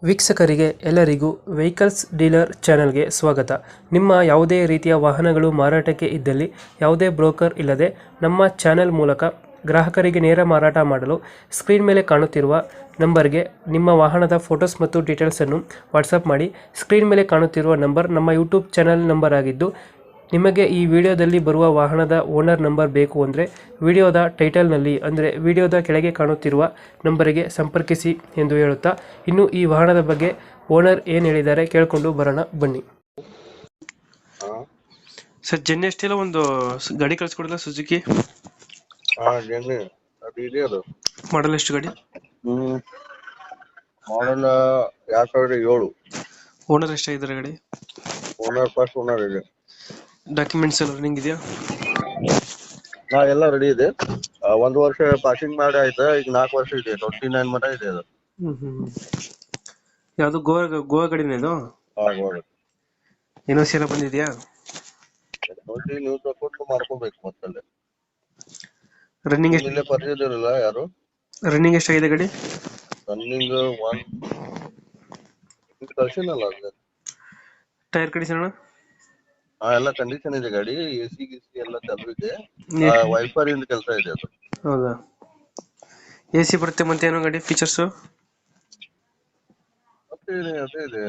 ವೀಕ್ಷಕರಿಗೆ ಎಲ್ಲರಿಗೂ vehicles dealer ಚಾನೆಲ್ಗೆ ಸ್ವಾಗತ. ನಿಮ್ಮ ಯಾವುದೇ ರೀತಿಯ ವಾಹನಗಳು ಮಾರಾಟಕ್ಕೆ ಇದ್ದಲ್ಲಿ ಯಾವುದೇ ಬ್ರೋಕರ್ ಇಲ್ಲದೆ ನಮ್ಮ ಚಾನೆಲ್ ಮೂಲಕ ಗ್ರಾಹಕರಿಗೆ ನೇರ ಮಾರಾಟ ಮಾಡಲು ಸ್ಕ್ರೀನ್ ಮೇಲೆ ಕಾಣುತ್ತಿರುವ ನಂಬರ್ಗೆ ನಿಮ್ಮ ವಾಹನದ ಫೋಟೋಸ್ ಮತ್ತು ಡೀಟೇಲ್ಸನ್ನು ವಾಟ್ಸಪ್ ಮಾಡಿ. ಸ್ಕ್ರೀನ್ ಮೇಲೆ ಕಾಣುತ್ತಿರುವ ನಂಬರ್ ನಮ್ಮ ಯೂಟ್ಯೂಬ್ ಚಾನೆಲ್ ನಂಬರ್ ಆಗಿದ್ದು, ನಿಮಗೆ ಈ ವಿಡಿಯೋದಲ್ಲಿ ಬರುವ ವಾಹನದ ಓನರ್ ನಂಬರ್ ಬೇಕು ಅಂದರೆ ವಿಡಿಯೋದ ಟೈಟಲ್ನಲ್ಲಿ ಅಂದರೆ ವಿಡಿಯೋದ ಕೆಳಗೆ ಕಾಣುತ್ತಿರುವ ನಂಬರಿಗೆ ಸಂಪರ್ಕಿಸಿ ಎಂದು ಹೇಳುತ್ತಾ, ಇನ್ನು ಈ ವಾಹನದ ಬಗ್ಗೆ ಓನರ್ ಏನು ಹೇಳಿದ್ದಾರೆ ಕೇಳಿಕೊಂಡು ಬರೋಣ ಬನ್ನಿ. ಸರ್, ಜೆನ್ನಿ ಅಷ್ಟೆಲ್ಲ ಒಂದು ಗಾಡಿ ಕಳಿಸ್ಕೊಡಿಲ್ಲ ಸುಜುಕಿ ಮಾಡಲ್ ಎಷ್ಟು ಗಾಡಿ? ಮಾಡಲ್ 2007. ಓನರ್ ಎಷ್ಟಾಗಿದ್ದಾರೆ ಗಾಡಿ? ಓನರ್ ಫಸ್ಟ್ ಓನರ್ ಇದೆ. ಡಾಕ್ಯುಮೆಂಟ್ಸ್ ಎಲ್ಲ ರನ್ನಿಂಗ್ ಇದೆಯಾ? ಎಲ್ಲ ರೆಡಿ ಇದೆ. 1 ವರ್ಷ ಪಾಸಿಂಗ್ ಮಾಡಿ ಆಯ್ತಾ, ಈಗ 4 ವರ್ಷ ಇದೆ. 29 ಮಟ ಇದೆ ಅದು. ಯಾವುದು ಗೋವಾ ಗಾಡಿನ ಇದು? NOC ಎಲ್ಲ ಬಂದಿದೆಯಾ? ನೋಡಿ, ನೀವು ತಗೊಂಡು ಮಾಡ್ಕೋಬೇಕು. ಮತ್ತೆ ರನ್ನಿಂಗ್ ಎಷ್ಟು? ಇಲ್ಲೇ ಪರಿಚಯ ಇರಲ್ಲ ಯಾರು. ರನ್ನಿಂಗ್ ಎಷ್ಟಾಗಿದೆ ಗಾಡಿ? ರನ್ನಿಂಗ್ 1 ಕಳ್ಸಿನಲ್ಲ ಅದು. Tyre condition? ಎಲ್ಲ ಕಂಡೀಷನ್ ಇದೆ ಗಾಡಿ. AC ಗಿಸಿ ಎಲ್ಲ ಚಾಲು ಇದೆ. ವೈಪರ್ ಇಂದ ಕೆಲಸ ಇದೆ ಅದು. ಹೌದಾ? AC ಬರುತ್ತೆ. ಮತ್ತೆ ಏನೋ ಗಾಡಿ ಫೀಚರ್ಸ್? ಮತ್ತೆ ಅದೇ ಇದೆ.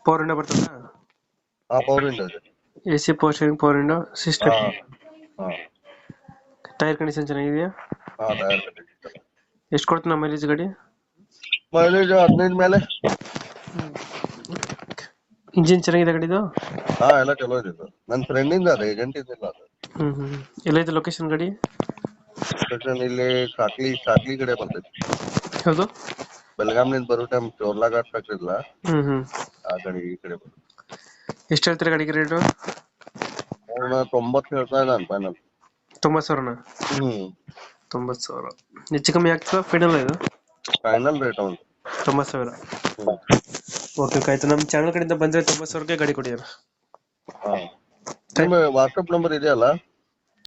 ಪವರ್ ವಿಂಡೋ ಬರ್ತದಾ? ಪವರ್ ವಿಂಡೋ ಇದೆ. AC power steering, power window system. ಹಾ ಟೈರ್ ಕಂಡೀಷನ್ ಚೆನ್ನಾಗಿದೆಯಾ? Tyre condition. ಎಷ್ಟು ಕೊಡ್ತಾನೆ ಮೈಲೇಜ್ ಗಾಡಿ? ಮೈಲೇಜ್ 15 ಮೇಲೆ. ಇಂಜಿನ್ ಚೆನ್ನಾಗಿದೆ ಗಾಡಿದು? ಎಲ್ಲ ಚಲೋ ಇದೆ. ನನ್ನ ಫ್ರೆಂಡ್ ಇಂದ ಅದ, ಏಜೆಂಟ್ ಇದಿಲ್ಲ ಅದು. ಎಲ್ಲೈತೆ ಲೊಕೇಶನ್ ಗಾಡಿ? ಇಲ್ಲಿ ಸಾಕ್ಲಿ ಕಡೆ ಬರ್ತೈತಿ. ಹೌದು. ಬೆಳಗಾಂನಿಂದ ಬರೋ ಟೈಮ್ ಚೋರ್ಲಾಘಾಟ್ ಫ್ಯಾಕ್ಟ್ರಿ ಇಲ್ಲ, ಆ ಕಡೆ ಈ ಕಡೆ ಬರ್ತೈತಿ. ಎಷ್ಟು ಹೇಳ್ತೀರಾ ಗಾಡಿಗೆ ರೇಟು? 90 ಹೇಳ್ತಾ ಇದ್ದಾನೆ ಫೈನಲ್. 90,000? 90,000 ಹೆಚ್ಚು ಕಮ್ಮಿ ಆಗ್ತದ? ಫೈನಲ್ ಇದು ಫೈನಲ್ ರೇಟ್ ಅವನು 90,000. ಓಕೆ, ಆಯ್ತು. ನಮ್ಮ ಚಾನಲ್ ಕಡೆಯಿಂದ ಬಂದ್ರೆ 90,000ಕ್ಕೆ ಗಾಡಿ ಕೊಡಿ. ನಿಮ್ಮ ವಾಟ್ಸಪ್ ನಂಬರ್ ಇದೆಯಲ್ಲ?